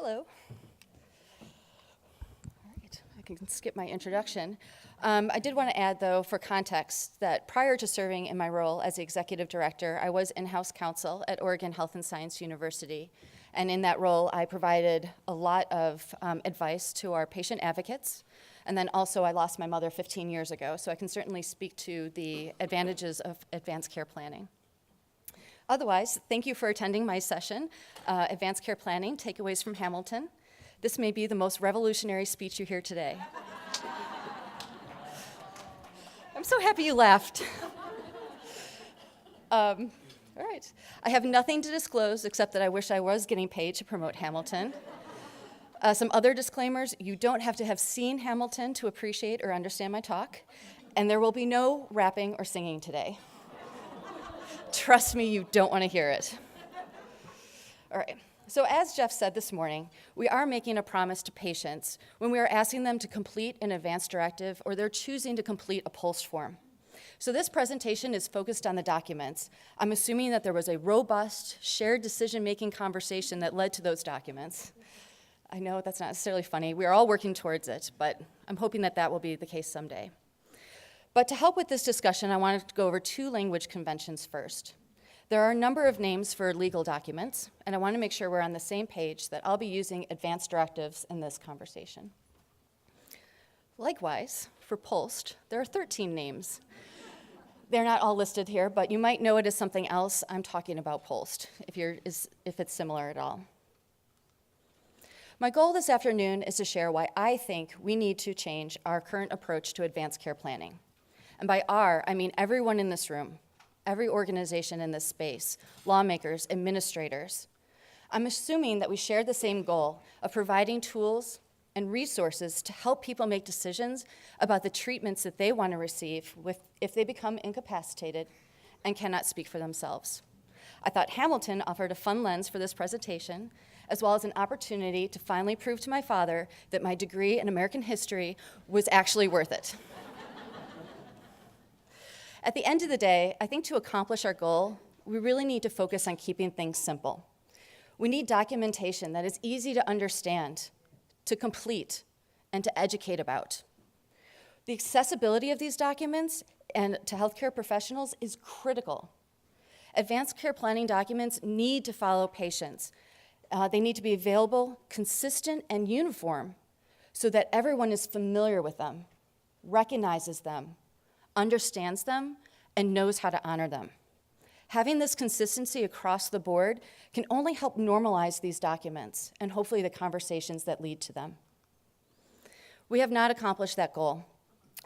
Hello. All right, I can skip my introduction. I did want to add, though, for context, that prior to serving in my role as the executive director, I was in-house counsel at Oregon Health and Science University. And in that role, I provided a lot of advice to our patient advocates. And then also, I lost my mother 15 years ago, so I can certainly speak to the advantages of advanced care planning. Otherwise, thank you for attending my session, Advanced Care Planning, Takeaways from Hamilton. This may be the most revolutionary speech you hear today. I'm so happy you laughed. All right. I have nothing to disclose except that I wish I was getting paid to promote Hamilton. Some other disclaimers: you don't have to have seen Hamilton to appreciate or understand my talk, and there will be no rapping or singing today. Trust me, you don't want to hear it. All right. So as Jeff said this morning, we are making a promise to patients when we are asking them to complete an advanced directive or they're choosing to complete a POLST form. So this presentation is focused on the documents. I'm assuming that there was a robust, shared decision-making conversation that led to those documents. I know that's not necessarily funny. We are all working towards it, but I'm hoping that that will be the case someday. But to help with this discussion, I wanted to go over two language conventions first. There are a number of names for legal documents, and I want to make sure we're on the same page that I'll be using advanced directives in this conversation. Likewise, for POLST, there are 13 names. They're not all listed here, but you might know it as something else. I'm talking about POLST, if it's similar at all. My goal this afternoon is to share why I think we need to change our current approach to advanced care planning. And by our, I mean everyone in this room, every organization in this space, lawmakers, administrators. I'm assuming that we share the same goal of providing tools and resources to help people make decisions about the treatments that they want to receive if they become incapacitated and cannot speak for themselves. I thought Hamilton offered a fun lens for this presentation, as well as an opportunity to finally prove to my father that my degree in American history was actually worth it. At the end of the day, I think to accomplish our goal, we really need to focus on keeping things simple. We need documentation that is easy to understand, to complete, and to educate about. The accessibility of these documents and to healthcare professionals is critical. Advanced care planning documents need to follow patients. They need to be available, consistent, and uniform so that everyone is familiar with them, recognizes them, understands them, and knows how to honor them. Having this consistency across the board can only help normalize these documents and hopefully the conversations that lead to them. We have not accomplished that goal.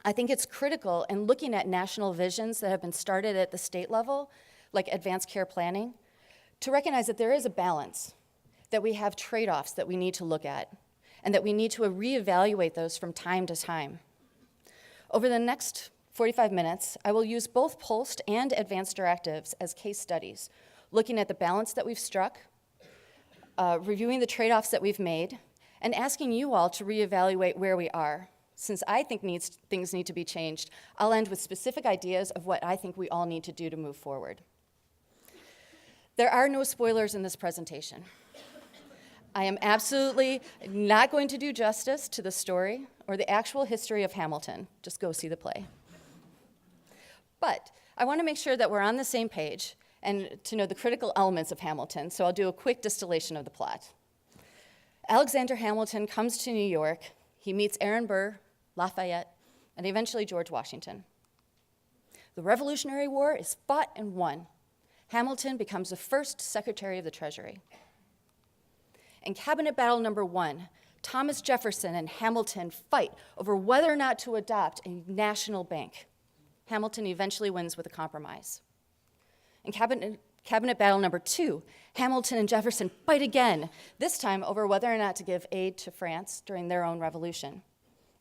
I think it's critical in looking at national visions that have been started at the state level, like advanced care planning, to recognize that there is a balance, that we have trade-offs that we need to look at, and that we need to reevaluate those from time to time. Over the next 45 minutes, I will use both POLST and advanced directives as case studies, looking at the balance that we've struck, reviewing the trade-offs that we've made, and asking you all to reevaluate where we are. Since I think things need to be changed, I'll end with specific ideas of what I think we all need to do to move forward. There are no spoilers in this presentation. I am absolutely not going to do justice to the story or the actual history of Hamilton. Just go see the play. But I want to make sure that we're on the same page and to know the critical elements of Hamilton, so I'll do a quick distillation of the plot. Alexander Hamilton comes to New York. He meets Aaron Burr, Lafayette, and eventually George Washington. The Revolutionary War is fought and won. Hamilton becomes the first Secretary of the Treasury. In Cabinet Battle number 1, Thomas Jefferson and Hamilton fight over whether or not to adopt a national bank. Hamilton eventually wins with a compromise. In Cabinet Battle number 2, Hamilton and Jefferson fight again, this time over whether or not to give aid to France during their own revolution.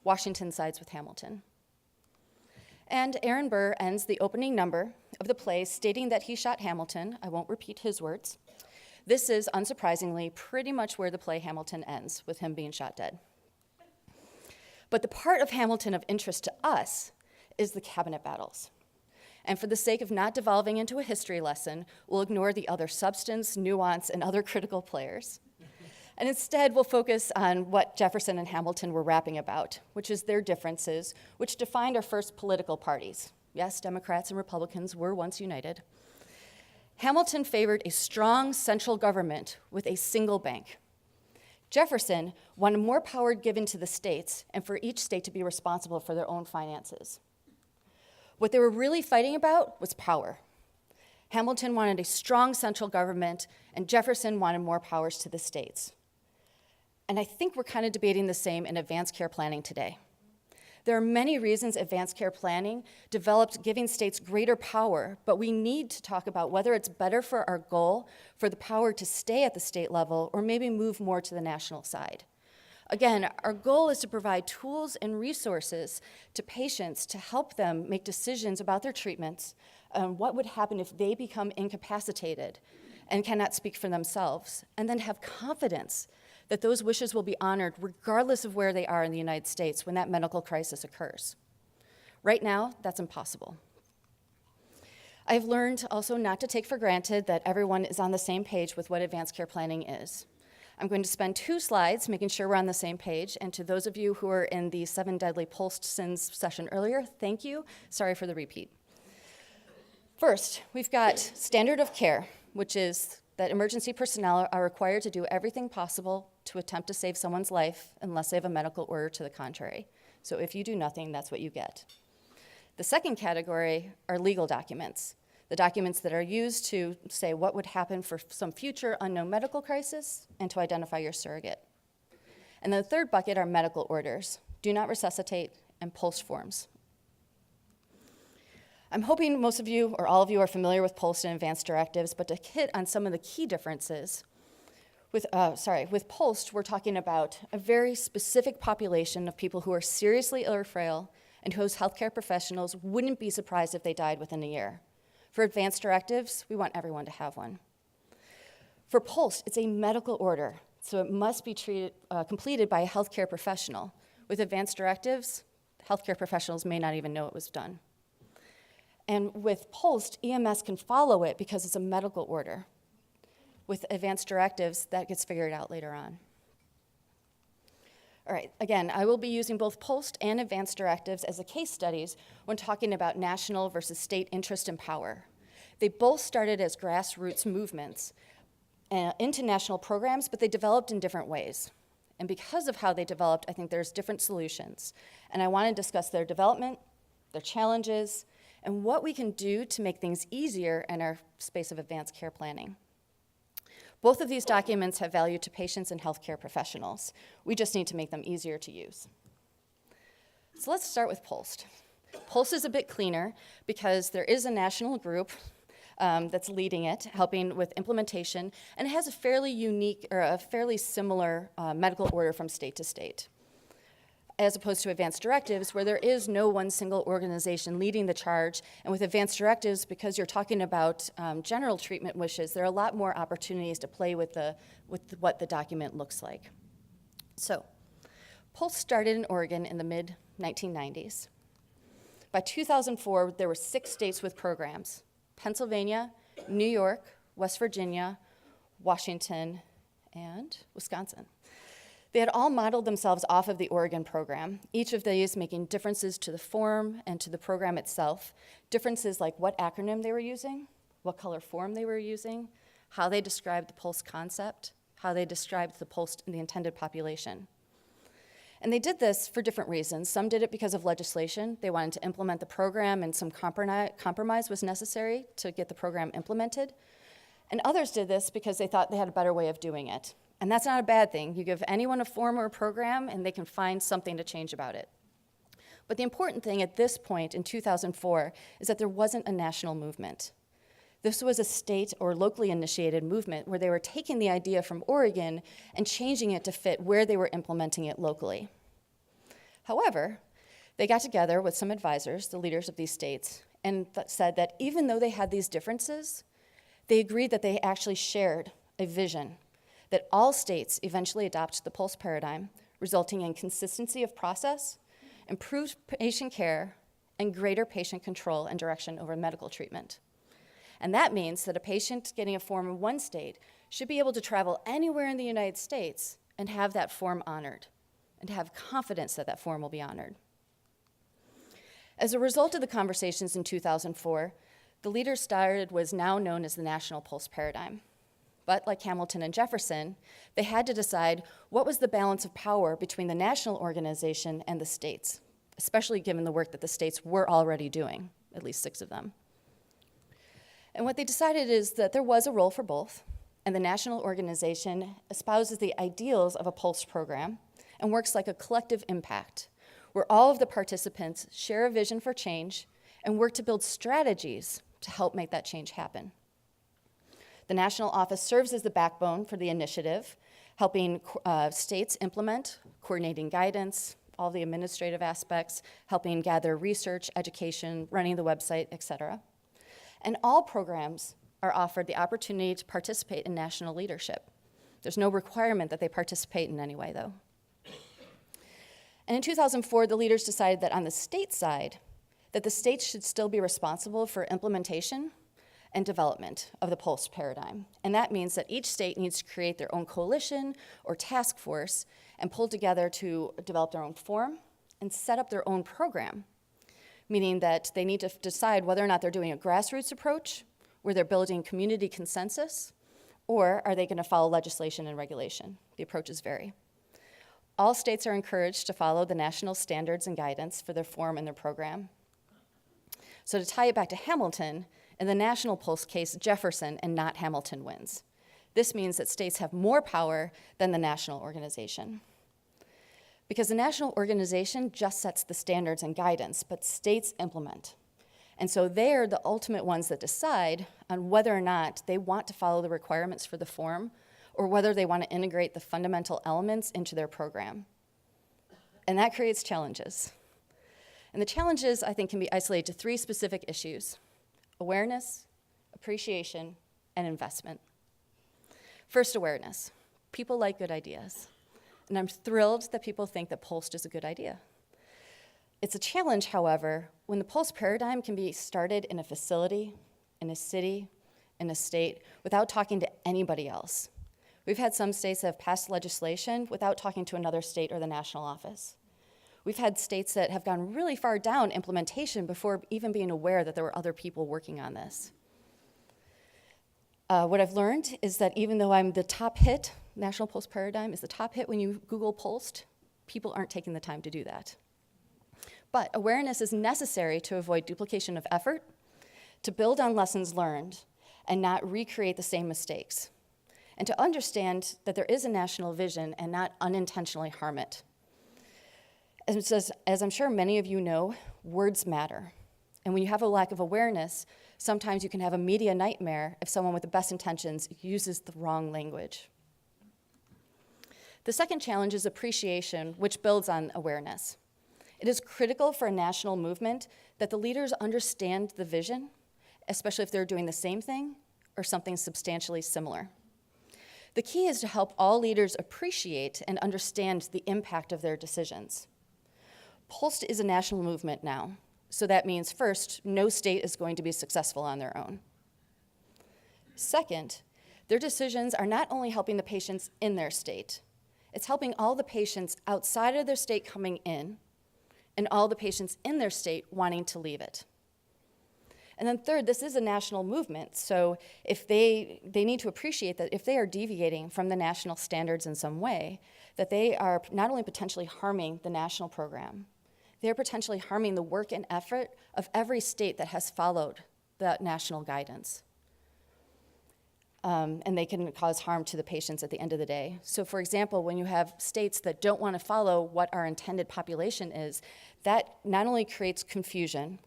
Washington sides with Hamilton. And Aaron Burr ends the opening number of the play stating that he shot Hamilton. I won't repeat his words. This is, unsurprisingly, pretty much where the play Hamilton ends, with him being shot dead. But the part of Hamilton of interest to us is the cabinet battles. And for the sake of not devolving into a history lesson, we'll ignore the other substance, nuance, and other critical players. And instead, we'll focus on what Jefferson and Hamilton were rapping about, which is their differences, which defined our first political parties. Yes, Democrats and Republicans were once united. Hamilton favored a strong central government with a single bank. Jefferson wanted more power given to the states and for each state to be responsible for their own finances. What they were really fighting about was power. Hamilton wanted a strong central government, and Jefferson wanted more powers to the states. And I think we're kind of debating the same in advanced care planning today. There are many reasons advanced care planning developed giving states greater power, but we need to talk about whether it's better for our goal for the power to stay at the state level or maybe move more to the national side. Again, our goal is to provide tools and resources to patients to help them make decisions about their treatments and what would happen if they become incapacitated and cannot speak for themselves, and then have confidence that those wishes will be honored regardless of where they are in the United States when that medical crisis occurs. Right now, that's impossible. I've learned also not to take for granted that everyone is on the same page with what advanced care planning is. I'm going to spend 2 slides making sure we're on the same page, and to those of you who were in the 7 Deadly POLST Sins session earlier, thank you. Sorry for the repeat. First, we've got standard of care, which is that emergency personnel are required to do everything possible to attempt to save someone's life unless they have a medical order to the contrary. So if you do nothing, that's what you get. The second category are legal documents, the documents that are used to say what would happen for some future unknown medical crisis and to identify your surrogate. And the third bucket are medical orders, do not resuscitate, and POLST forms. I'm hoping most of you or all of you are familiar with POLST and advanced directives, but to hit on some of the key differences, with POLST, we're talking about a very specific population of people who are seriously ill or frail and whose healthcare professionals wouldn't be surprised if they died within a year. For advanced directives, we want everyone to have one. For POLST, it's a medical order, so it must be completed by a healthcare professional. With advanced directives, healthcare professionals may not even know it was done. And with POLST, EMS can follow it because it's a medical order. With advanced directives, that gets figured out later on. All right, again, I will be using both POLST and advanced directives as the case studies when talking about national versus state interest and power. They both started as grassroots movements into national programs, but they developed in different ways. And because of how they developed, I think there's different solutions. And I want to discuss their development, their challenges, and what we can do to make things easier in our space of advanced care planning. Both of these documents have value to patients and healthcare professionals. We just need to make them easier to use. So let's start with POLST. POLST is a bit cleaner because there is a national group that's leading it, helping with implementation, and it has a fairly unique or a fairly similar medical order from state to state, as opposed to advanced directives, where there is no one single organization leading the charge. And with advanced directives, because you're talking about general treatment wishes, there are a lot more opportunities to play with what the document looks like. So, POLST started in Oregon in the mid-1990s. By 2004, there were 6 states with programs: Pennsylvania, New York, West Virginia, Washington, and Wisconsin. They had all modeled themselves off of the Oregon program, each of these making differences to the form and to the program itself, differences like what acronym they were using, what color form they were using, how they described the POLST concept, how they described the POLST in the intended population. And they did this for different reasons. Some did it because of legislation. They wanted to implement the program and some compromise was necessary to get the program implemented. And others did this because they thought they had a better way of doing it. And that's not a bad thing. You give anyone a form or a program, and they can find something to change about it. But the important thing at this point in 2004 is that there wasn't a national movement. This was a state or locally initiated movement where they were taking the idea from Oregon and changing it to fit where they were implementing it locally. However, they got together with some advisors, the leaders of these states, and said that even though they had these differences, they agreed that they actually shared a vision that all states eventually adopt the POLST paradigm, resulting in consistency of process, improved patient care, and greater patient control and direction over medical treatment. And that means that a patient getting a form in one state should be able to travel anywhere in the United States and have that form honored, and to have confidence that that form will be honored. As a result of the conversations in 2004, the leaders started what is now known as the national POLST paradigm. But like Hamilton and Jefferson, they had to decide what was the balance of power between the national organization and the states, especially given the work that the states were already doing, at least 6 of them. And what they decided is that there was a role for both, and the national organization espouses the ideals of a POLST program and works like a collective impact, where all of the participants share a vision for change and work to build strategies to help make that change happen. The national office serves as the backbone for the initiative, helping states implement, coordinating guidance, all the administrative aspects, helping gather research, education, running the website, et cetera. And all programs are offered the opportunity to participate in national leadership. There's no requirement that they participate in any way, though. And in 2004, the leaders decided that on the state side, that the states should still be responsible for implementation and development of the POLST paradigm. And that means that each state needs to create their own coalition or task force and pull together to develop their own form and set up their own program, meaning that they need to decide whether or not they're doing a grassroots approach, where they're building community consensus, or are they going to follow legislation and regulation? The approaches vary. All states are encouraged to follow the national standards and guidance for their form and their program. So to tie it back to Hamilton, in the national POLST case, Jefferson and not Hamilton wins. This means that states have more power than the national organization. Because the national organization just sets the standards and guidance, but states implement. And so they're the ultimate ones that decide on whether or not they want to follow the requirements for the form or whether they want to integrate the fundamental elements into their program. And that creates challenges. And the challenges, I think, can be isolated to 3 specific issues: awareness, appreciation, and investment. First, awareness. People like good ideas. And I'm thrilled that people think that POLST is a good idea. It's a challenge, however, when the POLST paradigm can be started in a facility, in a city, in a state, without talking to anybody else. We've had some states that have passed legislation without talking to another state or the national office. We've had states that have gone really far down implementation before even being aware that there were other people working on this. What I've learned is that even though I'm the top hit, National POLST Paradigm is the top hit when you Google POLST, people aren't taking the time to do that. But awareness is necessary to avoid duplication of effort, to build on lessons learned, and not recreate the same mistakes, and to understand that there is a national vision and not unintentionally harm it. As I'm sure many of you know, words matter. And when you have a lack of awareness, sometimes you can have a media nightmare if someone with the best intentions uses the wrong language. The second challenge is appreciation, which builds on awareness. It is critical for a national movement that the leaders understand the vision, especially if they're doing the same thing or something substantially similar. The key is to help all leaders appreciate and understand the impact of their decisions. POLST is a national movement now, so that means first, no state is going to be successful on their own. Second, their decisions are not only helping the patients in their state, it's helping all the patients outside of their state coming in and all the patients in their state wanting to leave it. And then third, this is a national movement, so if they need to appreciate that if they are deviating from the national standards in some way, that they are not only potentially harming the national program, they are potentially harming the work and effort of every state that has followed that national guidance. And they can cause harm to the patients at the end of the day. So for example, when you have states that don't want to follow what our intended population is, that not only creates confusion,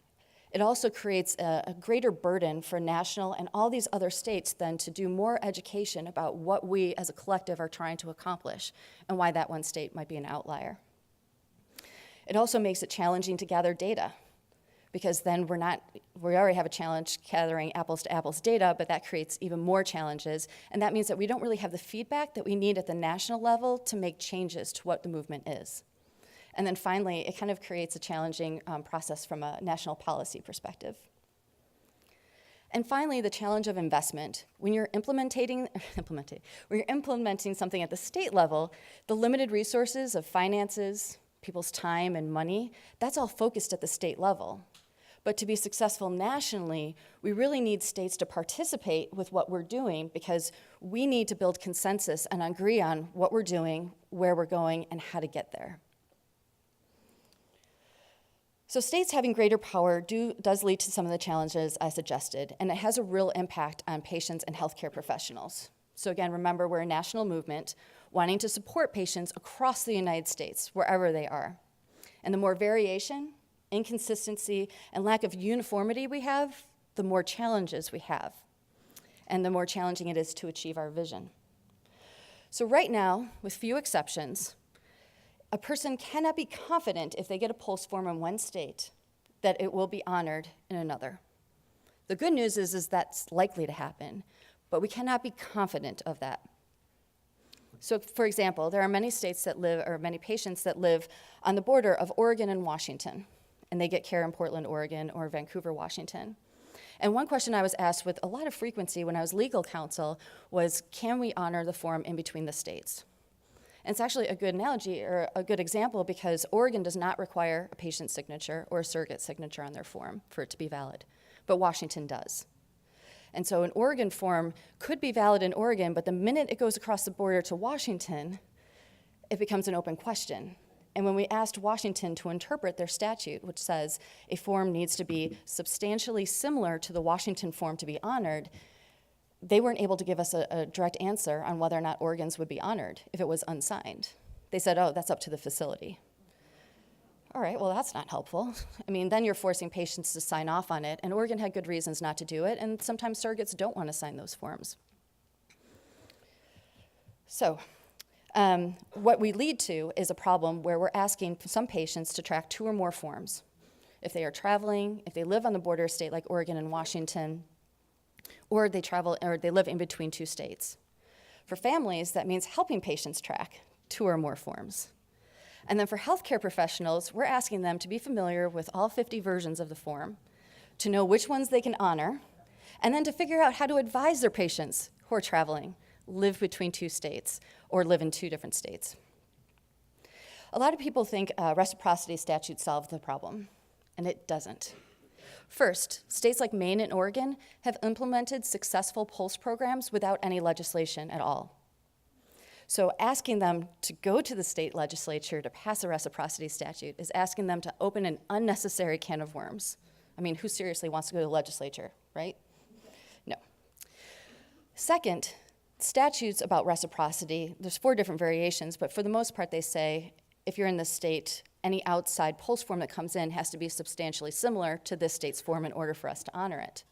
it also creates a greater burden for national and all these other states then to do more education about what we as a collective are trying to accomplish and why that one state might be an outlier. It also makes it challenging to gather data, because then we already have a challenge gathering apples to apples data, but that creates even more challenges. And that means that we don't really have the feedback that we need at the national level to make changes to what the movement is. And then finally, it kind of creates a challenging process from a national policy perspective. And finally, the challenge of investment. When you're implementing something at the state level, the limited resources of finances, people's time and money, that's all focused at the state level. But to be successful nationally, we really need states to participate with what we're doing because we need to build consensus and agree on what we're doing, where we're going, and how to get there. So states having greater power does lead to some of the challenges I suggested, and it has a real impact on patients and healthcare professionals. So again, remember, we're a national movement wanting to support patients across the United States, wherever they are. And the more variation, inconsistency, and lack of uniformity we have, the more challenges we have, and the more challenging it is to achieve our vision. So right now, with few exceptions, a person cannot be confident if they get a POLST form in one state that it will be honored in another. The good news is that's likely to happen, but we cannot be confident of that. So for example, there are many states that live, or many patients that live on the border of Oregon and Washington, and they get care in Portland, Oregon, or Vancouver, Washington. And one question I was asked with a lot of frequency when I was legal counsel was, can we honor the form in between the states? And it's actually a good analogy, or a good example, because Oregon does not require a patient signature or a surrogate signature on their form for it to be valid, but Washington does. And so an Oregon form could be valid in Oregon, but the minute it goes across the border to Washington, it becomes an open question. And when we asked Washington to interpret their statute, which says a form needs to be substantially similar to the Washington form to be honored, they weren't able to give us a direct answer on whether or not Oregon's would be honored if it was unsigned. They said, oh, that's up to the facility. All right, well, that's not helpful. I mean, then you're forcing patients to sign off on it, and Oregon had good reasons not to do it, and sometimes surrogates don't want to sign those forms. So, what we lead to is a problem where we're asking some patients to track 2 or more forms. If they are traveling, if they live on the border state like Oregon and Washington, or they travel, or they live in between 2 states. For families, that means helping patients track 2 or more forms. And then for healthcare professionals, we're asking them to be familiar with all 50 versions of the form, to know which ones they can honor, and then to figure out how to advise their patients who are traveling, live between 2 states, or live in 2 different states. A lot of people think reciprocity statute solves the problem, and it doesn't. First, states like Maine and Oregon have implemented successful POLST programs without any legislation at all. So asking them to go to the state legislature to pass a reciprocity statute is asking them to open an unnecessary can of worms. I mean, who seriously wants to go to the legislature, right? No. Second, statutes about reciprocity, there's 4 different variations, but for the most part they say, if you're in this state, any outside POLST form that comes in has to be substantially similar to this state's form in order for us to honor it.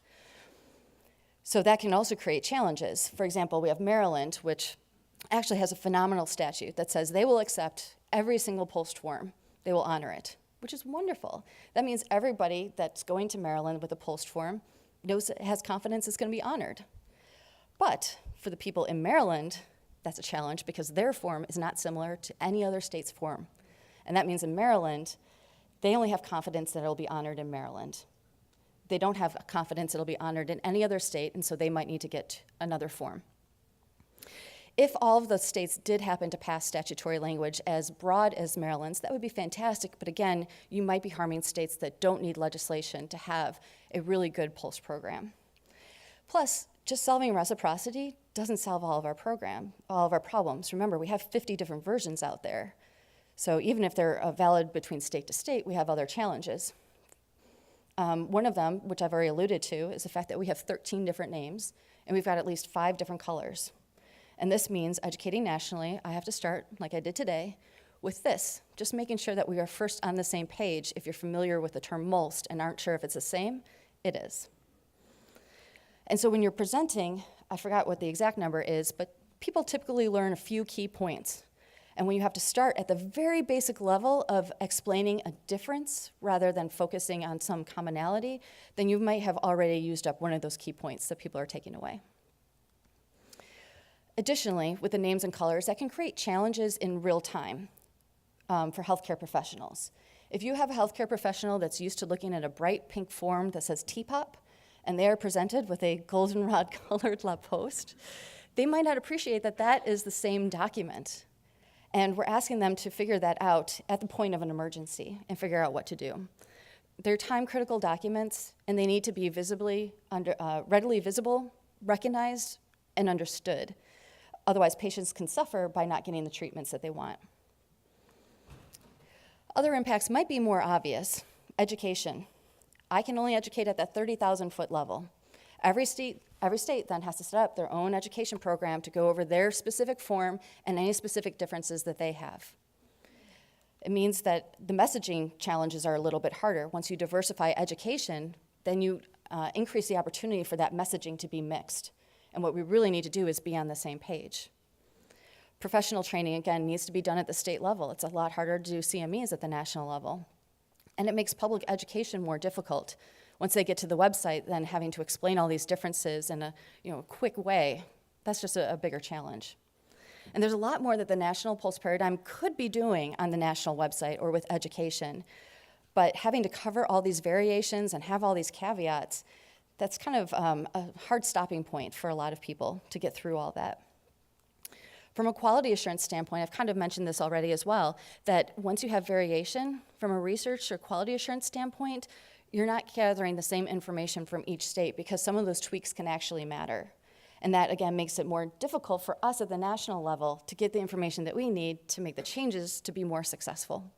So that can also create challenges. For example, we have Maryland, which actually has a phenomenal statute that says they will accept every single POLST form. They will honor it, which is wonderful. That means everybody that's going to Maryland with a POLST form knows it has confidence it's going to be honored. But for the people in Maryland, that's a challenge because their form is not similar to any other state's form. And that means in Maryland, they only have confidence that it'll be honored in Maryland. They don't have confidence it'll be honored in any other state, and so they might need to get another form. If all of the states did happen to pass statutory language as broad as Maryland's, that would be fantastic, but again, you might be harming states that don't need legislation to have a really good POLST program. Plus, just solving reciprocity doesn't solve all of our problems. Remember, we have 50 different versions out there. So even if they're valid between state to state, we have other challenges. One of them, which I've already alluded to, is the fact that we have 13 different names, and we've got at least 5 different colors. And this means educating nationally, I have to start, like I did today, with this, just making sure that we are first on the same page. If you're familiar with the term POLST and aren't sure if it's the same, it is. And so when you're presenting, I forgot what the exact number is, but people typically learn a few key points. And when you have to start at the very basic level of explaining a difference rather than focusing on some commonality, then you might have already used up one of those key points that people are taking away. Additionally, with the names and colors, that can create challenges in real time for healthcare professionals. If you have a healthcare professional that's used to looking at a bright pink form that says TPOP, and they are presented with a goldenrod colored La Poste, they might not appreciate that that is the same document. And we're asking them to figure that out at the point of an emergency and figure out what to do. They're time-critical documents, and they need to be readily visible, recognized, and understood. Otherwise, patients can suffer by not getting the treatments that they want. Other impacts might be more obvious. Education. I can only educate at that 30,000-foot level. Every state then has to set up their own education program to go over their specific form and any specific differences that they have. It means that the messaging challenges are a little bit harder. Once you diversify education, then you increase the opportunity for that messaging to be mixed. And what we really need to do is be on the same page. Professional training, again, needs to be done at the state level. It's a lot harder to do CMEs at the national level. And it makes public education more difficult. Once they get to the website, then having to explain all these differences in a quick way, that's just a bigger challenge. And there's a lot more that the national POLST paradigm could be doing on the national website or with education. But having to cover all these variations and have all these caveats, that's kind of a hard stopping point for a lot of people to get through all that. From a quality assurance standpoint, I've kind of mentioned this already as well, that once you have variation from a research or quality assurance standpoint, you're not gathering the same information from each state because some of those tweaks can actually matter. And that, again, makes it more difficult for us at the national level to get the information that we need to make the changes to be more successful.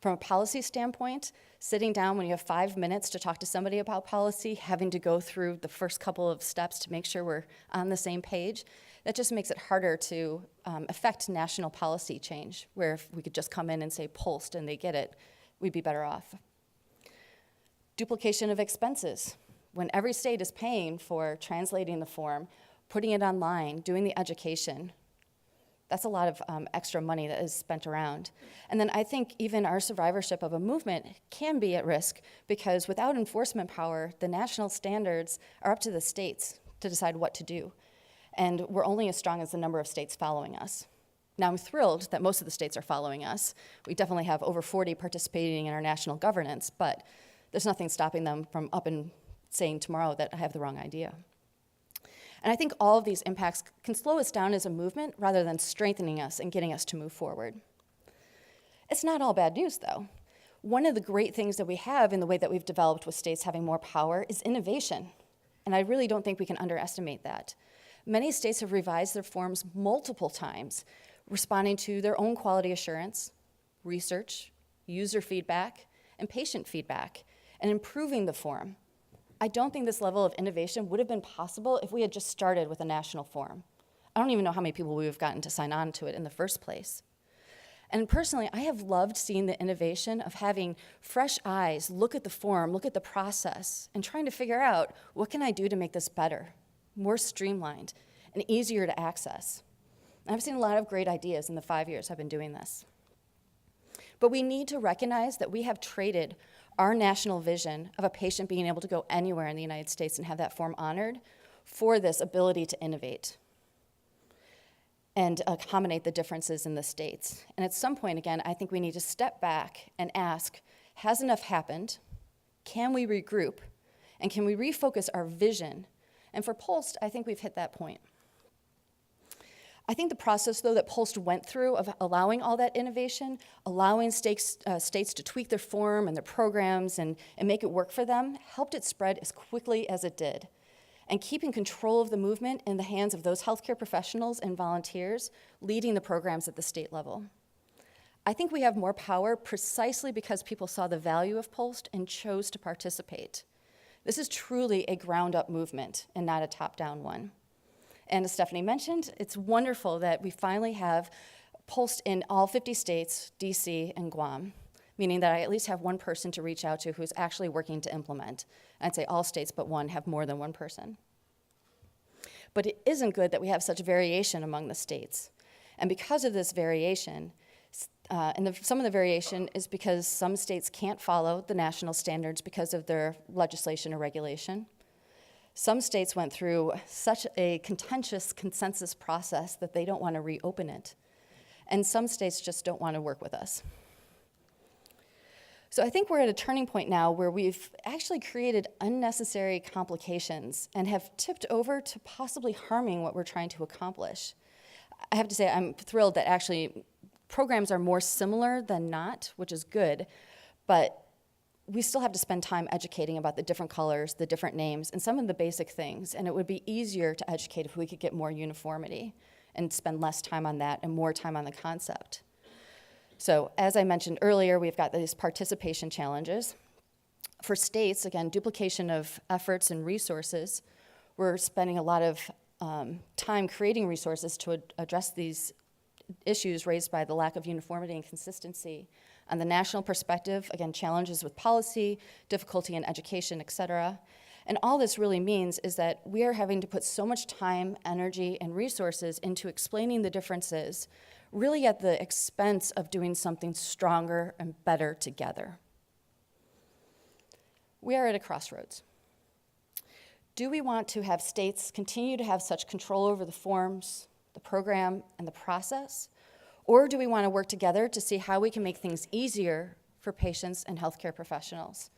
From a policy standpoint, sitting down when you have 5 minutes to talk to somebody about policy, having to go through the first couple of steps to make sure we're on the same page, that just makes it harder to affect national policy change, where if we could just come in and say POLST and they get it, we'd be better off. Duplication of expenses. When every state is paying for translating the form, putting it online, doing the education, that's a lot of extra money that is spent around. And then I think even our survivorship of a movement can be at risk because without enforcement power, the national standards are up to the states to decide what to do. And we're only as strong as the number of states following us. Now, I'm thrilled that most of the states are following us. We definitely have over 40 participating in our national governance, but there's nothing stopping them from up and saying tomorrow that I have the wrong idea. And I think all of these impacts can slow us down as a movement rather than strengthening us and getting us to move forward. It's not all bad news, though. One of the great things that we have in the way that we've developed with states having more power is innovation. And I really don't think we can underestimate that. Many states have revised their forms multiple times, responding to their own quality assurance, research, user feedback, and patient feedback, and improving the form. I don't think this level of innovation would have been possible if we had just started with a national form. I don't even know how many people we would have gotten to sign on to it in the first place. And personally, I have loved seeing the innovation of having fresh eyes look at the form, look at the process, and trying to figure out what can I do to make this better, more streamlined, and easier to access. And I've seen a lot of great ideas in the 5 years I've been doing this. But we need to recognize that we have traded our national vision of a patient being able to go anywhere in the United States and have that form honored for this ability to innovate and accommodate the differences in the states. And at some point, again, I think we need to step back and ask, has enough happened? Can we regroup? And can we refocus our vision? And for POLST, I think we've hit that point. I think the process, though, that POLST went through of allowing all that innovation, allowing states to tweak their form and their programs and make it work for them, helped it spread as quickly as it did. And keeping control of the movement in the hands of those healthcare professionals and volunteers leading the programs at the state level. I think we have more power precisely because people saw the value of POLST and chose to participate. This is truly a ground-up movement and not a top-down one. And as Stephanie mentioned, it's wonderful that we finally have POLST in all 50 states, DC, and Guam, meaning that I at least have one person to reach out to who's actually working to implement. I'd say all states but one have more than one person. But it isn't good that we have such variation among the states. And because of this variation, some of the variation is because some states can't follow the national standards because of their legislation or regulation. Some states went through such a contentious consensus process that they don't want to reopen it. And some states just don't want to work with us. So I think we're at a turning point now where we've actually created unnecessary complications and have tipped over to possibly harming what we're trying to accomplish. I have to say I'm thrilled that actually programs are more similar than not, which is good, but we still have to spend time educating about the different colors, the different names, and some of the basic things, and it would be easier to educate if we could get more uniformity and spend less time on that and more time on the concept. So as I mentioned earlier, we've got these participation challenges. For states, again, duplication of efforts and resources. We're spending a lot of time creating resources to address these issues raised by the lack of uniformity and consistency. On the national perspective, again, challenges with policy, difficulty in education, et cetera. And all this really means is that we are having to put so much time, energy, and resources into explaining the differences, really at the expense of doing something stronger and better together. We are at a crossroads. Do we want to have states continue to have such control over the forms, the program, and the process? Or do we want to work together to see how we can make things easier for patients and healthcare professionals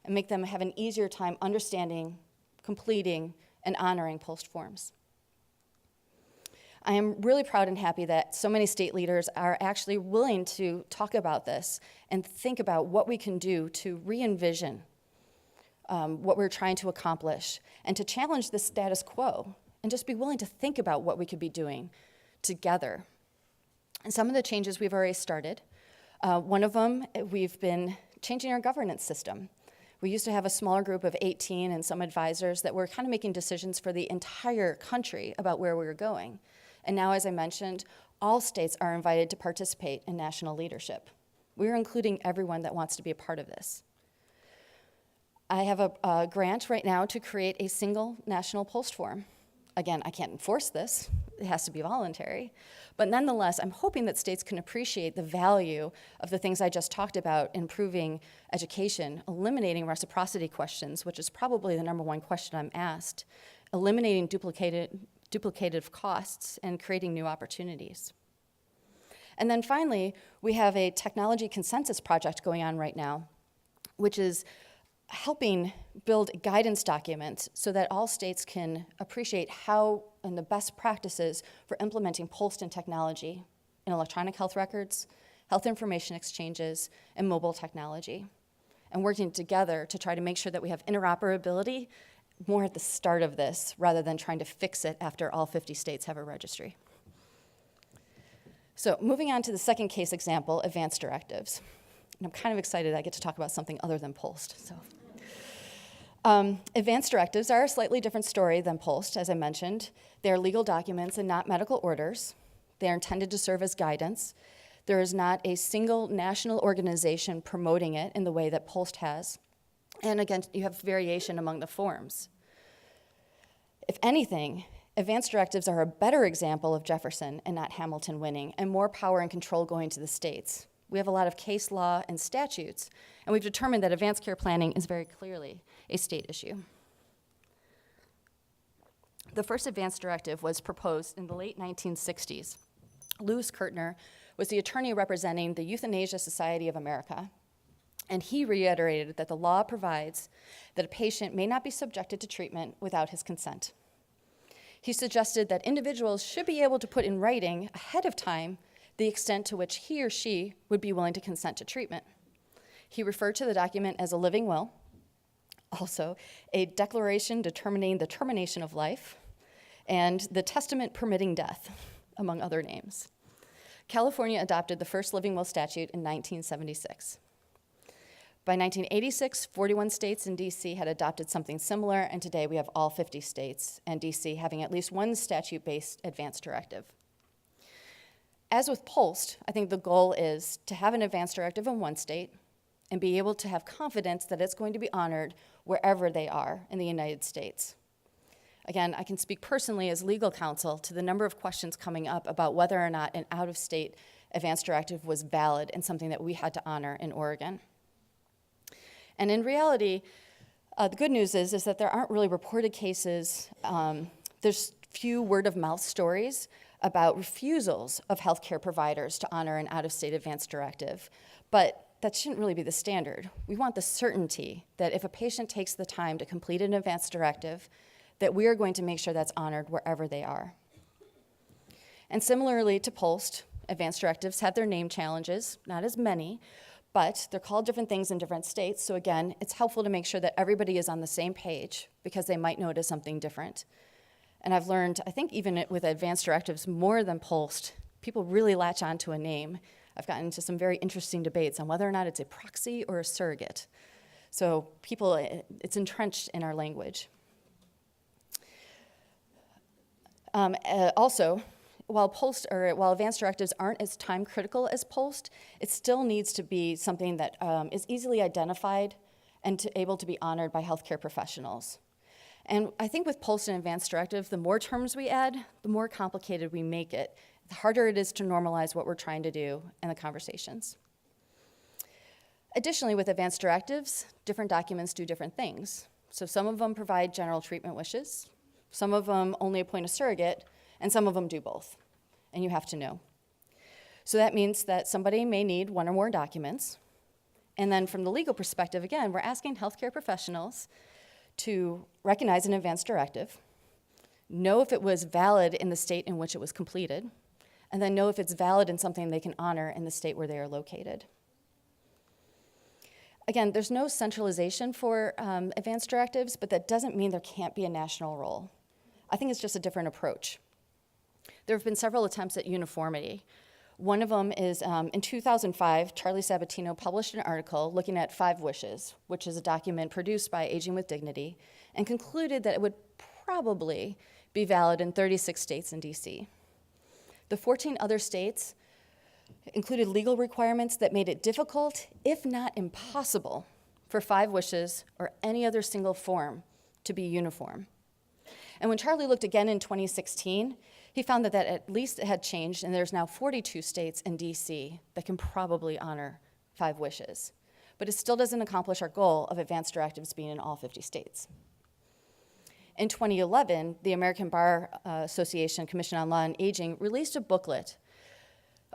and make them have an easier time understanding, completing, and honoring POLST forms? I am really proud and happy that so many state leaders are actually willing to talk about this and think about what we can do to re-envision what we're trying to accomplish and to challenge the status quo and just be willing to think about what we could be doing together. And some of the changes we've already started. One of them, we've been changing our governance system. We used to have a smaller group of 18 and some advisors that were kind of making decisions for the entire country about where we were going. And now, as I mentioned, all states are invited to participate in national leadership. We're including everyone that wants to be a part of this. I have a grant right now to create a single national POLST form. Again, I can't enforce this. It has to be voluntary. But nonetheless, I'm hoping that states can appreciate the value of the things I just talked about, improving education, eliminating reciprocity questions, which is probably the #1 question I'm asked, eliminating duplicative costs, and creating new opportunities. And then finally, we have a technology consensus project going on right now, which is helping build guidance documents so that all states can appreciate how and the best practices for implementing POLST and technology in electronic health records, health information exchanges, and mobile technology, and working together to try to make sure that we have interoperability more at the start of this rather than trying to fix it after all 50 states have a registry. So moving on to the second case example, advanced directives. And I'm kind of excited I get to talk about something other than POLST. So. Advanced directives are a slightly different story than POLST, as I mentioned. They are legal documents and not medical orders. They are intended to serve as guidance. There is not a single national organization promoting it in the way that POLST has. And again, you have variation among the forms. If anything, advanced directives are a better example of Jefferson and not Hamilton winning, and more power and control going to the states. We have a lot of case law and statutes, and we've determined that advanced care planning is very clearly a state issue. The first advanced directive was proposed in the late 1960s. Louis Kertner was the attorney representing the Euthanasia Society of America, and he reiterated that the law provides that a patient may not be subjected to treatment without his consent. He suggested that individuals should be able to put in writing ahead of time the extent to which he or she would be willing to consent to treatment. He referred to the document as a living will, also a declaration determining the termination of life, and the testament permitting death, among other names. California adopted the first living will statute in 1976. By 1986, 41 states and DC had adopted something similar, and today we have all 50 states and DC having at least one statute-based advanced directive. As with POLST, I think the goal is to have an advanced directive in one state and be able to have confidence that it's going to be honored wherever they are in the United States. Again, I can speak personally as legal counsel to the number of questions coming up about whether or not an out-of-state advanced directive was valid and something that we had to honor in Oregon. And in reality, the good news is that there aren't really reported cases. There's few word-of-mouth stories about refusals of healthcare providers to honor an out-of-state advanced directive. But that shouldn't really be the standard. We want the certainty that if a patient takes the time to complete an advance directive, that we are going to make sure that's honored wherever they are. And similarly to POLST, advance directives have their name challenges, not as many, but they're called different things in different states. So again, it's helpful to make sure that everybody is on the same page because they might notice something different. And I've learned, I think even with advance directives more than POLST, people really latch onto a name. I've gotten into some very interesting debates on whether or not it's a proxy or a surrogate. So people, it's entrenched in our language. Also, while advance directives aren't as time critical as POLST, it still needs to be something that is easily identified and able to be honored by healthcare professionals. And I think with POLST and advance directive, the more terms we add, the more complicated we make it, the harder it is to normalize what we're trying to do in the conversations. Additionally, with advance directives, different documents do different things. So some of them provide general treatment wishes, some of them only appoint a surrogate, and some of them do both, and you have to know. So that means that somebody may need one or more documents, and then from the legal perspective, again, we're asking healthcare professionals to recognize an advance directive, know if it was valid in the state in which it was completed, and then know if it's valid in something they can honor in the state where they are located. Again, there's no centralization for advance directives, but that doesn't mean there can't be a national role. I think it's just a different approach. There have been several attempts at uniformity. One of them is in 2005, Charlie Sabatino published an article looking at 5 Wishes, which is a document produced by Aging with Dignity, and concluded that it would probably be valid in 36 states and DC. The 14 other states included legal requirements that made it difficult, if not impossible, for 5 Wishes or any other single form to be uniform. And when Charlie looked again in 2016, he found that at least it had changed, and there's now 42 states in DC that can probably honor 5 Wishes. But it still doesn't accomplish our goal of advance directives being in all 50 states. In 2011, the American Bar Association Commission on Law and Aging released a booklet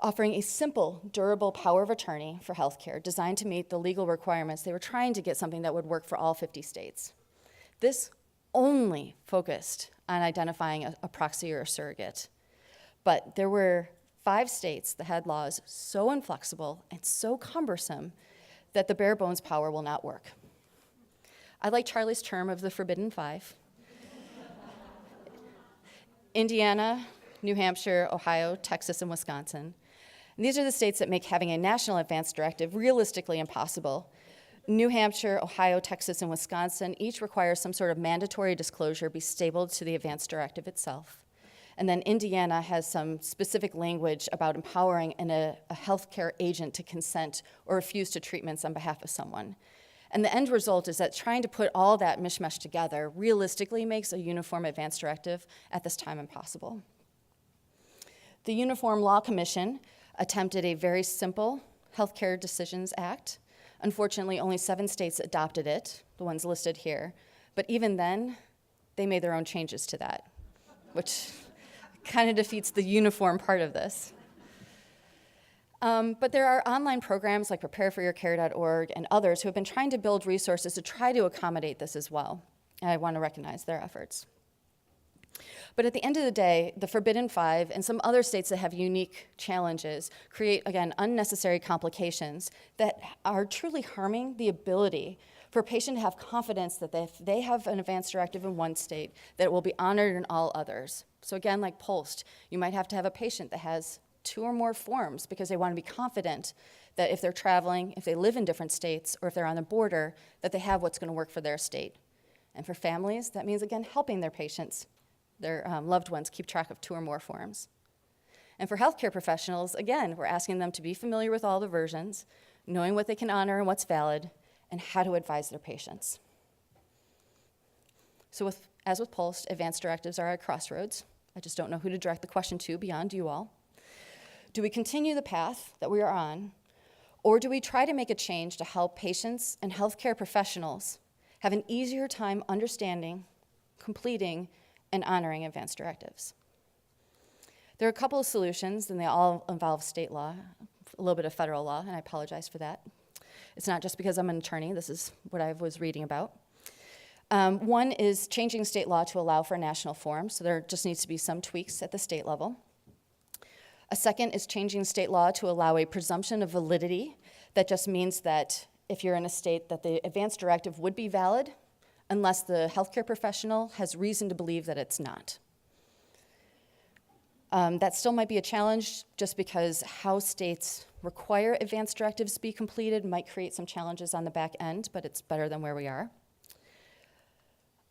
offering a simple, durable power of attorney for healthcare designed to meet the legal requirements. They were trying to get something that would work for all 50 states. This only focused on identifying a proxy or a surrogate. But there were 5 states that had laws so inflexible and so cumbersome that the bare bones power will not work. I like Charlie's term of the forbidden 5. Indiana, New Hampshire, Ohio, Texas, and Wisconsin. And these are the states that make having a national advance directive realistically impossible. New Hampshire, Ohio, Texas, and Wisconsin each require some sort of mandatory disclosure be stapled to the advance directive itself. And then Indiana has some specific language about empowering a healthcare agent to consent or refuse to treatments on behalf of someone. And the end result is that trying to put all that mishmash together realistically makes a uniform advance directive at this time impossible. The Uniform Law Commission attempted a very simple Healthcare Decisions Act. Unfortunately, only 7 states adopted it, the ones listed here. But even then, they made their own changes to that, which kind of defeats the uniform part of this. But there are online programs like prepareforyourcare.org and others who have been trying to build resources to try to accommodate this as well. And I want to recognize their efforts. But at the end of the day, the Forbidden 5 and some other states that have unique challenges create, again, unnecessary complications that are truly harming the ability for a patient to have confidence that if they have an advance directive in one state, that it will be honored in all others. So again, like POLST, you might have to have a patient that has 2 or more forms because they want to be confident that if they're traveling, if they live in different states, or if they're on the border, that they have what's going to work for their state. And for families, that means, again, helping their patients, their loved ones, keep track of 2 or more forms. And for healthcare professionals, again, we're asking them to be familiar with all the versions, knowing what they can honor and what's valid, and how to advise their patients. So as with POLST, advance directives are at crossroads. I just don't know who to direct the question to beyond you all. Do we continue the path that we are on, or do we try to make a change to help patients and healthcare professionals have an easier time understanding, completing, and honoring advance directives? There are a couple of solutions, and they all involve state law, a little bit of federal law, and I apologize for that. It's not just because I'm an attorney. This is what I was reading about. One is changing state law to allow for a national forum, so there just needs to be some tweaks at the state level. A second is changing state law to allow a presumption of validity. That just means that if you're in a state that the advance directive would be valid unless the healthcare professional has reason to believe that it's not. That still might be a challenge just because how states require advance directives be completed might create some challenges on the back end, but it's better than where we are.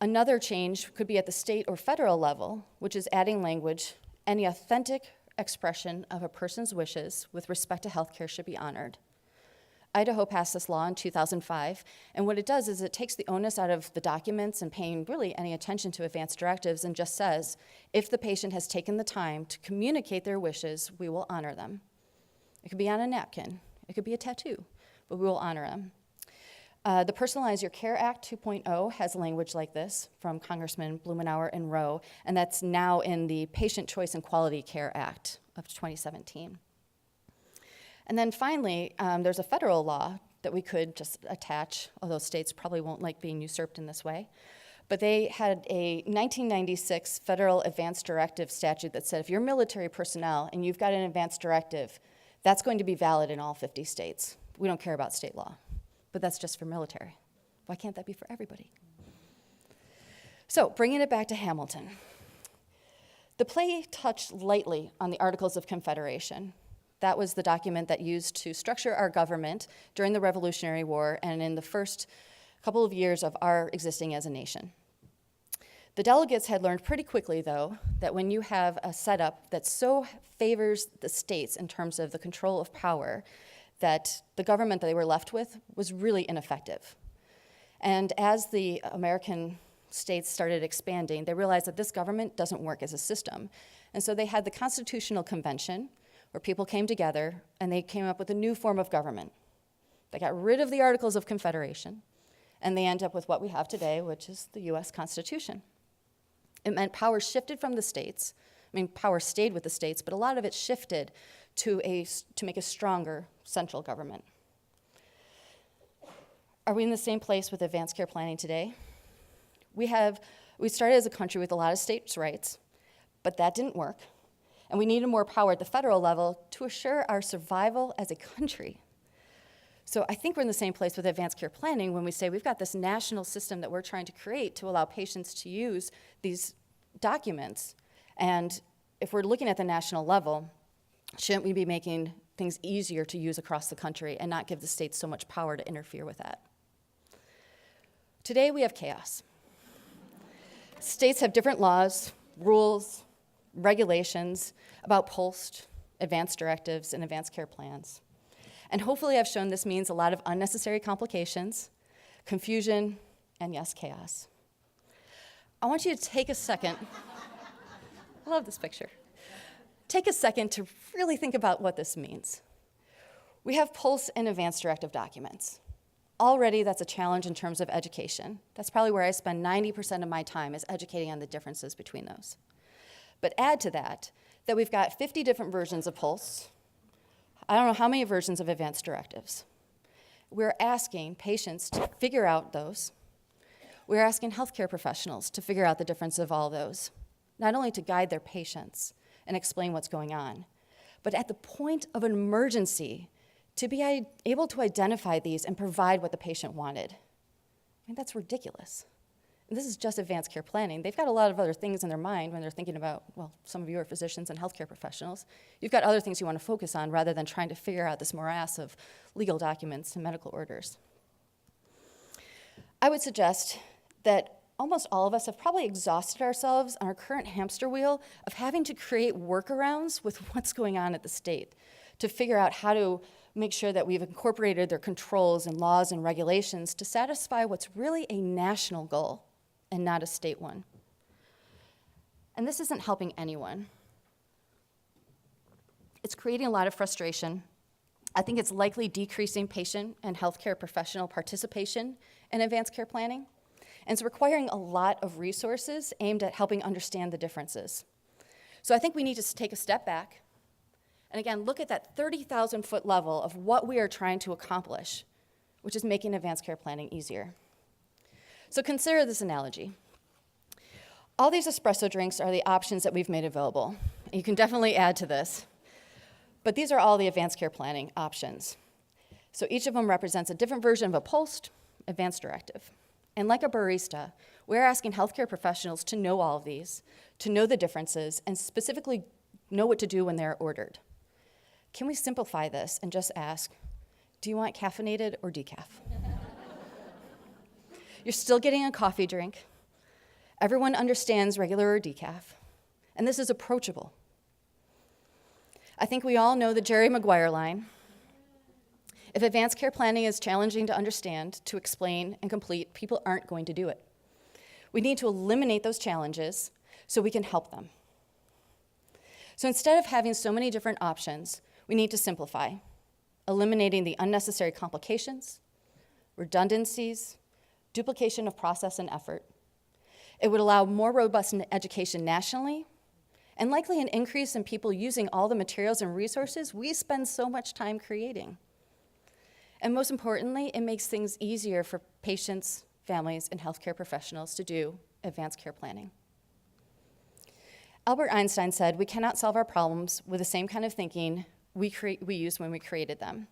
Another change could be at the state or federal level, which is adding language, any authentic expression of a person's wishes with respect to healthcare should be honored. Idaho passed this law in 2005, and what it does is it takes the onus out of the documents and paying really any attention to advance directives and just says, if the patient has taken the time to communicate their wishes, we will honor them. It could be on a napkin, it could be a tattoo, but we will honor them. The Personalize Your Care Act 2.0 has language like this from Congressman Blumenauer and Rowe, and that's now in the Patient Choice and Quality Care Act of 2017. And then finally, there's a federal law that we could just attach, although states probably won't like being usurped in this way. But they had a 1996 federal advance directive statute that said if you're military personnel and you've got an advance directive, that's going to be valid in all 50 states. We don't care about state law, but that's just for military. Why can't that be for everybody? So bringing it back to Hamilton. The play touched lightly on the Articles of Confederation. That was the document that used to structure our government during the Revolutionary War and in the first couple of years of our existing as a nation. The delegates had learned pretty quickly, though, that when you have a setup that so favors the states in terms of the control of power, that the government that they were left with was really ineffective. And as the American states started expanding, they realized that this government doesn't work as a system. And so they had the Constitutional Convention, where people came together and they came up with a new form of government. They got rid of the Articles of Confederation, and they end up with what we have today, which is the US Constitution. It meant power shifted from the states. I mean, power stayed with the states, but a lot of it shifted to make a stronger central government. Are we in the same place with advanced care planning today? We started as a country with a lot of states' rights, but that didn't work. And we needed more power at the federal level to assure our survival as a country. So I think we're in the same place with advanced care planning when we say we've got this national system that we're trying to create to allow patients to use these documents. And if we're looking at the national level, shouldn't we be making things easier to use across the country and not give the states so much power to interfere with that? Today we have chaos. States have different laws, rules, regulations about POLST, advanced directives, and advanced care plans. And hopefully I've shown this means a lot of unnecessary complications, confusion, and yes, chaos. I want you to take a second. I love this picture. Take a second to really think about what this means. We have POLST and advanced directive documents. Already that's a challenge in terms of education. That's probably where I spend 90% of my time is educating on the differences between those. But add to that we've got 50 different versions of POLST. I don't know how many versions of advanced directives. We're asking patients to figure out those. We're asking healthcare professionals to figure out the difference of all those, not only to guide their patients and explain what's going on, but at the point of an emergency, to be able to identify these and provide what the patient wanted. I mean, that's ridiculous. And this is just advanced care planning. They've got a lot of other things in their mind when they're thinking about, well, some of you are physicians and healthcare professionals. You've got other things you want to focus on rather than trying to figure out this morass of legal documents and medical orders. I would suggest that almost all of us have probably exhausted ourselves on our current hamster wheel of having to create workarounds with what's going on at the state to figure out how to make sure that we've incorporated their controls and laws and regulations to satisfy what's really a national goal and not a state one. And this isn't helping anyone. It's creating a lot of frustration. I think it's likely decreasing patient and healthcare professional participation in advanced care planning. And it's requiring a lot of resources aimed at helping understand the differences. So I think we need to take a step back and again, look at that 30,000-foot level of what we are trying to accomplish. which is making advanced care planning easier. So consider this analogy. All these espresso drinks are the options that we've made available. You can definitely add to this. But these are all the advanced care planning options. So each of them represents a different version of a POLST advanced directive. And like a barista, we're asking healthcare professionals to know all of these, to know the differences, and specifically know what to do when they're ordered. Can we simplify this and just ask, do you want caffeinated or decaf? You're still getting a coffee drink. Everyone understands regular or decaf, and this is approachable. I think we all know the Jerry Maguire line. If advanced care planning is challenging to understand, to explain, and complete, people aren't going to do it. We need to eliminate those challenges so we can help them. So instead of having so many different options, we need to simplify, eliminating the unnecessary complications, redundancies, duplication of process and effort. It would allow more robust education nationally, and likely an increase in people using all the materials and resources we spend so much time creating. And most importantly, it makes things easier for patients, families, and healthcare professionals to do advanced care planning. Albert Einstein said, "We cannot solve our problems with the same kind of thinking we used when we created them."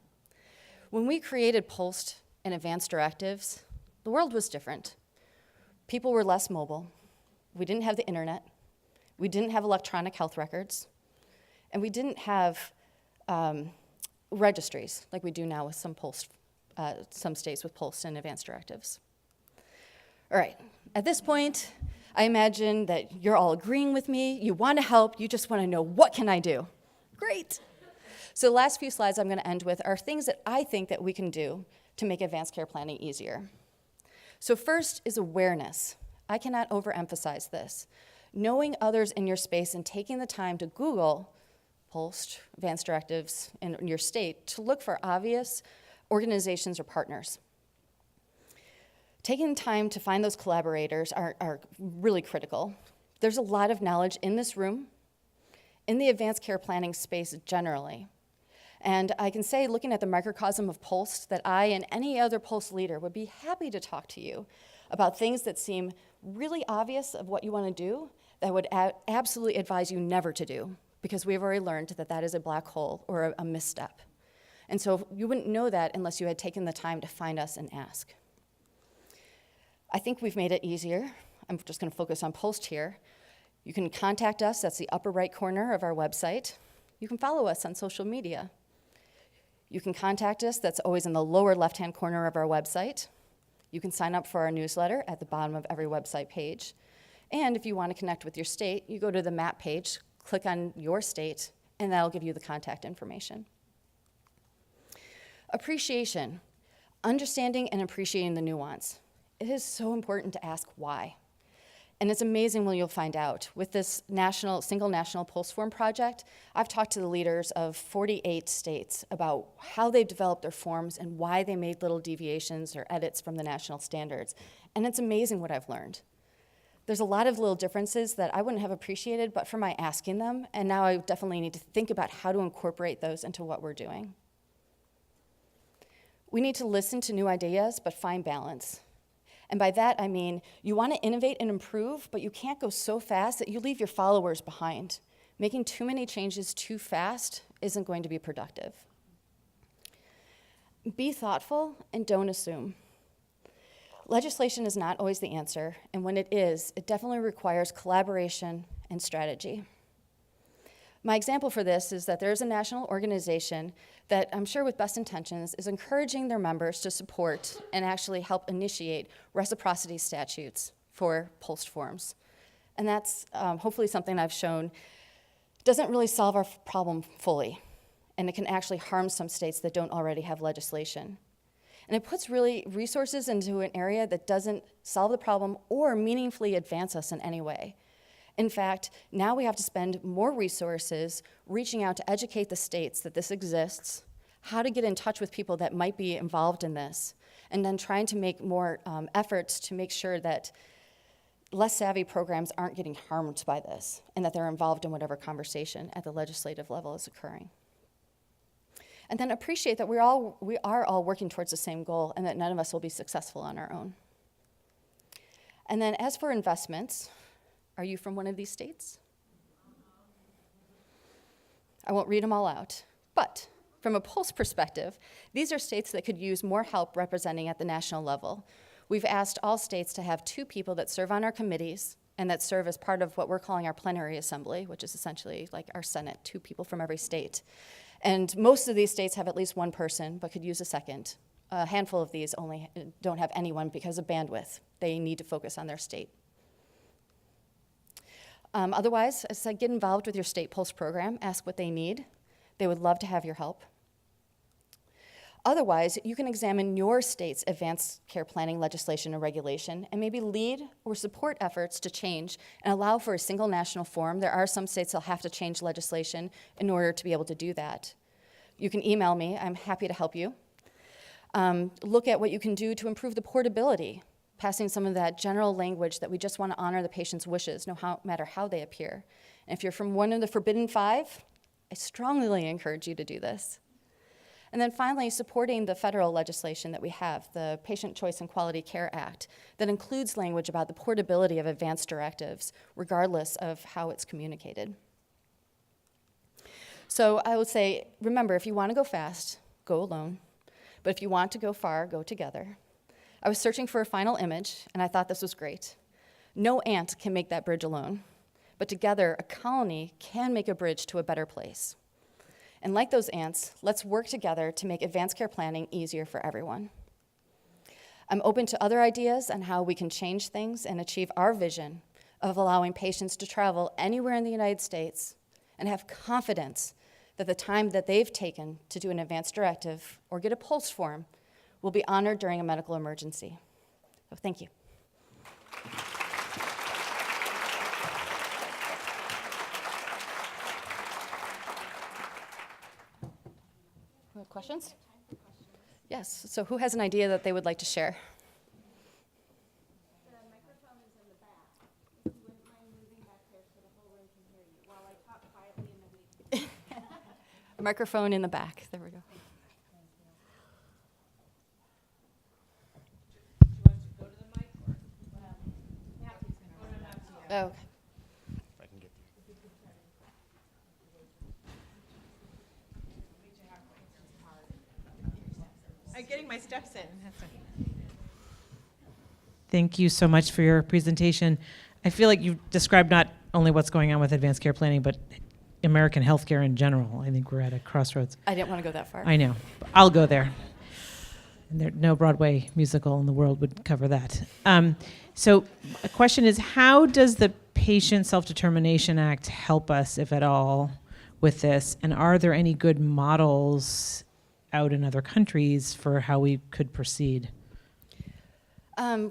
When we created POLST and advanced directives, the world was different. People were less mobile. We didn't have the internet. We didn't have electronic health records. And we didn't have registries like we do now with some states with POLST and advanced directives. All right, at this point, I imagine that you're all agreeing with me. You want to help. You just want to know, what can I do? Great. So the last few slides I'm going to end with are things that I think that we can do to make advanced care planning easier. So first is awareness. I cannot overemphasize this. Knowing others in your space and taking the time to Google POLST, advanced directives in your state to look for obvious organizations or partners. Taking time to find those collaborators are really critical. There's a lot of knowledge in this room, in the advanced care planning space generally. And I can say, looking at the microcosm of POLST, that I and any other POLST leader would be happy to talk to you about things that seem really obvious of what you want to do that I would absolutely advise you never to do, because we've already learned that that is a black hole or a misstep. And so you wouldn't know that unless you had taken the time to find us and ask. I think we've made it easier. I'm just going to focus on POLST here. You can contact us. That's the upper right corner of our website. You can follow us on social media. You can contact us. That's always in the lower left-hand corner of our website. You can sign up for our newsletter at the bottom of every website page. And if you want to connect with your state, you go to the map page, click on your state, and that'll give you the contact information. Appreciation. Understanding and appreciating the nuance. It is so important to ask why. And it's amazing when you'll find out. With this single national POLST form project, I've talked to the leaders of 48 states about how they've developed their forms and why they made little deviations or edits from the national standards. And it's amazing what I've learned. There's a lot of little differences that I wouldn't have appreciated but for my asking them, and now I definitely need to think about how to incorporate those into what we're doing. We need to listen to new ideas but find balance. And by that, I mean you want to innovate and improve, but you can't go so fast that you leave your followers behind. Making too many changes too fast isn't going to be productive. Be thoughtful and don't assume. Legislation is not always the answer, and when it is, it definitely requires collaboration and strategy. My example for this is that there's a national organization that I'm sure with best intentions is encouraging their members to support and actually help initiate reciprocity statutes for POLST forms. And that's hopefully something I've shown doesn't really solve our problem fully, and it can actually harm some states that don't already have legislation. And it puts really resources into an area that doesn't solve the problem or meaningfully advance us in any way. In fact, now we have to spend more resources reaching out to educate the states that this exists, how to get in touch with people that might be involved in this, and then trying to make more efforts to make sure that less savvy programs aren't getting harmed by this and that they're involved in whatever conversation at the legislative level is occurring. And then appreciate that we are all working towards the same goal and that none of us will be successful on our own. And then as for investments, are you from one of these states? I won't read them all out, but from a POLST perspective, these are states that could use more help representing at the national level. We've asked all states to have 2 people that serve on our committees and that serve as part of what we're calling our plenary assembly, which is essentially like our Senate, 2 people from every state. And most of these states have at least 1 person, but could use a second. A handful of these only don't have anyone because of bandwidth. They need to focus on their state. Otherwise, as I said, get involved with your state POLST program, ask what they need. They would love to have your help. Otherwise, you can examine your state's advanced care planning legislation and regulation and maybe lead or support efforts to change and allow for a single national forum. There are some states that'll have to change legislation in order to be able to do that. You can email me. I'm happy to help you. Look at what you can do to improve the portability, passing some of that general language that we just want to honor the patient's wishes, no matter how they appear. And if you're from one of the Forbidden 5, I strongly encourage you to do this. And then finally, supporting the federal legislation that we have, the Patient Choice and Quality Care Act, that includes language about the portability of advanced directives, regardless of how it's communicated. So I would say, remember, if you want to go fast, go alone. But if you want to go far, go together. I was searching for a final image, and I thought this was great. No ant can make that bridge alone, but together, a colony can make a bridge to a better place. And like those ants, let's work together to make advanced care planning easier for everyone. I'm open to other ideas on how we can change things and achieve our vision of allowing patients to travel anywhere in the United States and have confidence that the time that they've taken to do an advanced directive or get a POLST form will be honored during a medical emergency. So thank you. Questions? Yes, so who has an idea that they would like to share? The microphone is in the back. If you wouldn't mind moving back there so the whole room can hear you while I talk quietly in the week. Microphone in the back, there we go. Do you want to go to the mic or? Matthew's going to run it up to you. Oh, okay. If I can get there. I'm getting my steps in. Thank you so much for your presentation. I feel like you've described not only what's going on with advanced care planning, but American healthcare in general. I think we're at a crossroads. I didn't want to go that far. I know. I'll go there. And no Broadway musical in the world would cover that. So a question is, how does the Patient Self-Determination Act help us, if at all, with this? And are there any good models out in other countries for how we could proceed?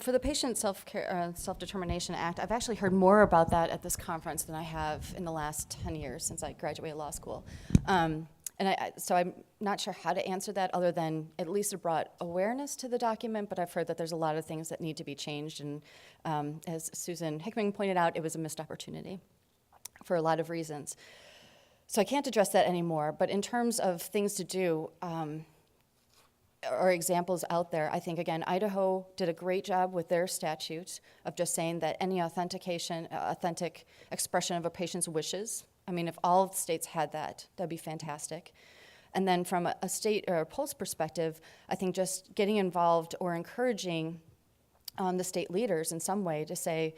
For the Patient Self-Determination Act, I've actually heard more about that at this conference than I have in the last 10 years since I graduated law school. So I'm not sure how to answer that other than at least it brought awareness to the document, but I've heard that there's a lot of things that need to be changed. And as Susan Hickman pointed out, it was a missed opportunity for a lot of reasons. So I can't address that anymore, but in terms of things to do, or examples out there, I think, again, Idaho did a great job with their statute of just saying that any authentic expression of a patient's wishes, I mean, if all states had that, that'd be fantastic. And then from a state or a POLST perspective, I think just getting involved or encouraging the state leaders in some way to say,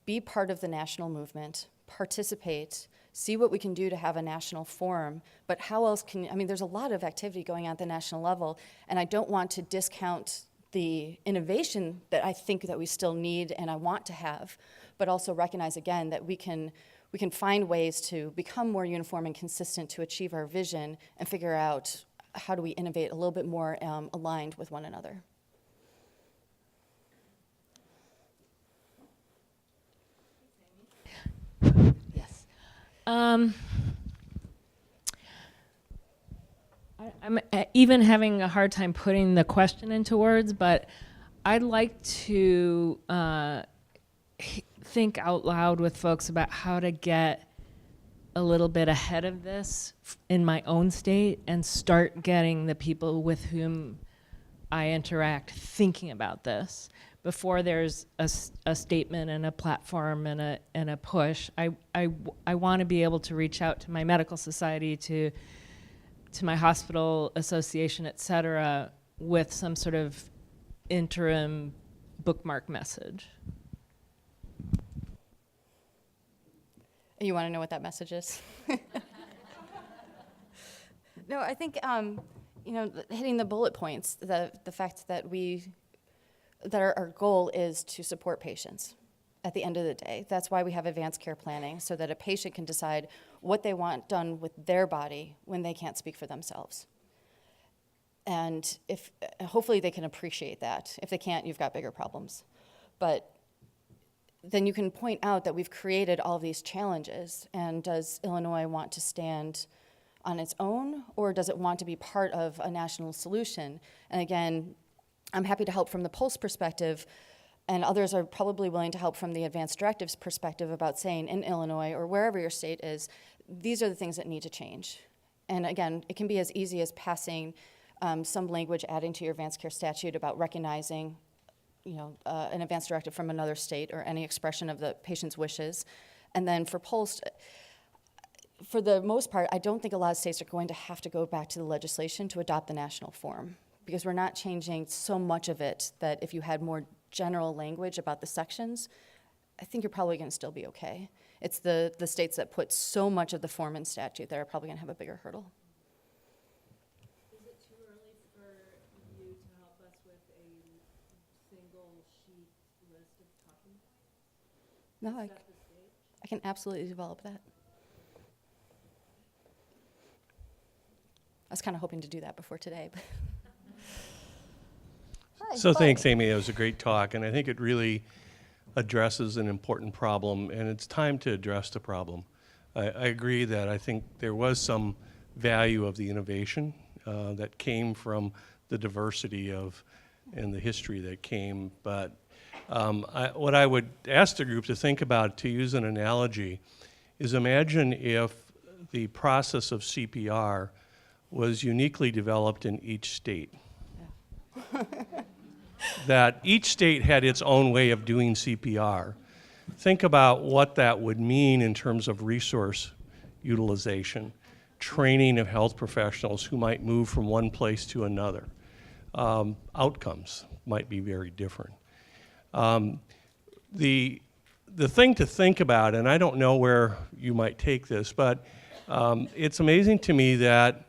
be part of the national movement, participate, see what we can do to have a national forum, but how else there's a lot of activity going on at the national level, and I don't want to discount the innovation that I think that we still need and I want to have, but also recognize again that we can find ways to become more uniform and consistent to achieve our vision and figure out how do we innovate a little bit more aligned with one another. I'm even having a hard time putting the question into words, but I'd like to think out loud with folks about how to get a little bit ahead of this in my own state and start getting the people with whom I interact thinking about this before there's a statement and a platform and a push. I want to be able to reach out to my medical society, to my hospital association, et cetera, with some sort of interim bookmark message. You want to know what that message is? No, I think, hitting the bullet points, the fact that our goal is to support patients at the end of the day. That's why we have advanced care planning, so that a patient can decide what they want done with their body when they can't speak for themselves. And hopefully they can appreciate that. If they can't, you've got bigger problems. But then you can point out that we've created all of these challenges, and does Illinois want to stand on its own, or does it want to be part of a national solution? And again, I'm happy to help from the POLST perspective, and others are probably willing to help from the advanced directives perspective about saying in Illinois or wherever your state is, these are the things that need to change. And again, it can be as easy as passing some language adding to your advanced care statute about recognizing an advanced directive from another state or any expression of the patient's wishes. And then for POLST, for the most part, I don't think a lot of states are going to have to go back to the legislation to adopt the national form, because we're not changing so much of it that if you had more general language about the sections, I think you're probably going to still be okay. It's the states that put so much of the form in statute that are probably going to have a bigger hurdle. Is it too early for you to help us with a single sheet list of talking points? No, I can absolutely develop that. I was kind of hoping to do that before today. But Hi, So Bo. thanks, Amy. That was a great talk, and I think it really addresses an important problem, and it's time to address the problem. I agree that I think there was some value of the innovation that came from the diversity and the history that came, but what I would ask the group to think about, to use an analogy, is imagine if the process of CPR was uniquely developed in each state. Yeah. That each state had its own way of doing CPR. Think about what that would mean in terms of resource utilization, training of health professionals who might move from one place to another. Outcomes might be very different. The thing to think about, and I don't know where you might take this, but it's amazing to me that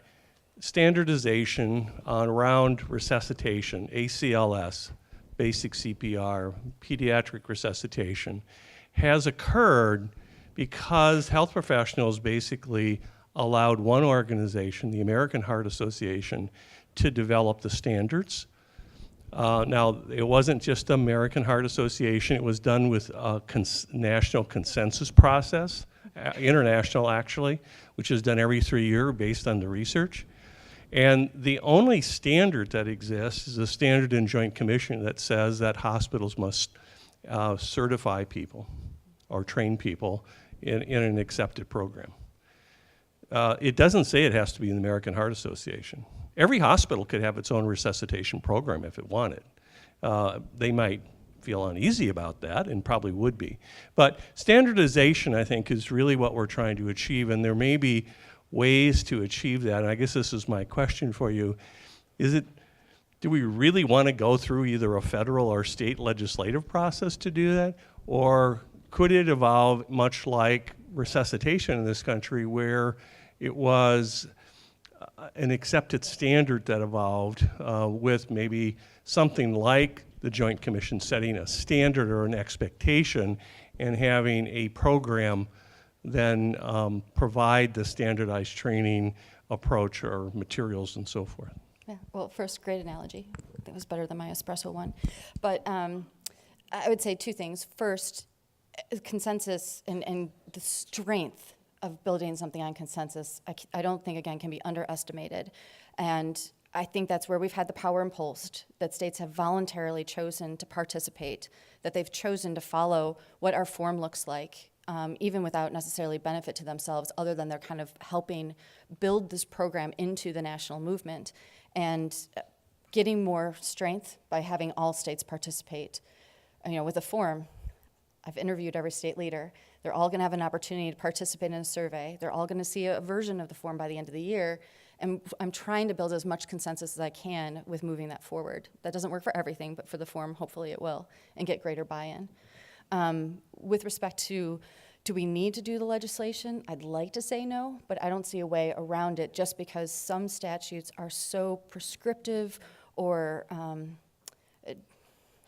standardization around resuscitation, ACLS, basic CPR, pediatric resuscitation, has occurred because health professionals basically allowed one organization, the American Heart Association, to develop the standards. Now, it wasn't just the American Heart Association. It was done with a national consensus process, international actually, which is done every 3 years based on the research. And the only standard that exists is a standard in Joint Commission that says that hospitals must certify people or train people in an accepted program. It doesn't say it has to be in the American Heart Association. Every hospital could have its own resuscitation program if it wanted. They might feel uneasy about that, and probably would be. But standardization, I think, is really what we're trying to achieve, and there may be ways to achieve that. And I guess this is my question for you. Do we really want to go through either a federal or state legislative process to do that? Or could it evolve much like resuscitation in this country, where it was an accepted standard that evolved with maybe something like the Joint Commission setting a standard or an expectation and having a program then provide the standardized training approach or materials and so forth? Yeah, well, first, great analogy. That was better than my espresso one. But I would say two things. First, consensus and the strength of building something on consensus, I don't think, again, can be underestimated. And I think that's where we've had the power in POLST, that states have voluntarily chosen to participate, that they've chosen to follow what our form looks like even without necessarily benefit to themselves, other than they're kind of helping build this program into the national movement and getting more strength by having all states participate. You know, with a form, I've interviewed every state leader. They're all going to have an opportunity to participate in a survey. They're all going to see a version of the form by the end of the year. And I'm trying to build as much consensus as I can with moving that forward. That doesn't work for everything, but for the form, hopefully it will, and get greater buy-in. With respect to, do we need to do the legislation? I'd like to say no, but I don't see a way around it just because some statutes are so prescriptive or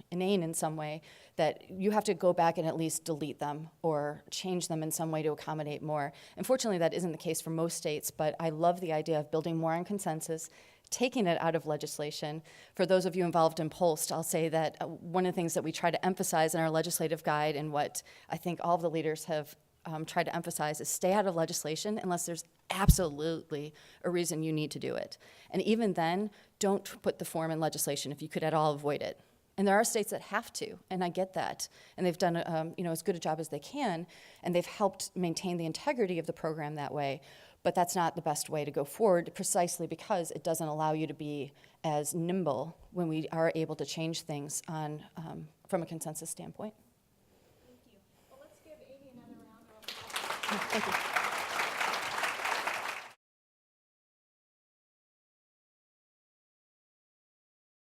inane in some way that you have to go back and at least delete them or change them in some way to accommodate more. Unfortunately, that isn't the case for most states, but I love the idea of building more on consensus, taking it out of legislation. For those of you involved in POLST, I'll say that one of the things that we try to emphasize in our legislative guide and what I think all of the leaders have tried to emphasize is stay out of legislation unless there's absolutely a reason you need to do it. And even then, don't put the form in legislation if you could at all avoid it. And there are states that have to, and I get that. And they've done as good a job as they can, and they've helped maintain the integrity of the program that way. But that's not the best way to go forward, precisely because it doesn't allow you to be as nimble when we are able to change things on, from a consensus standpoint. Thank you. Well, let's give Amy another round of applause. Thank you.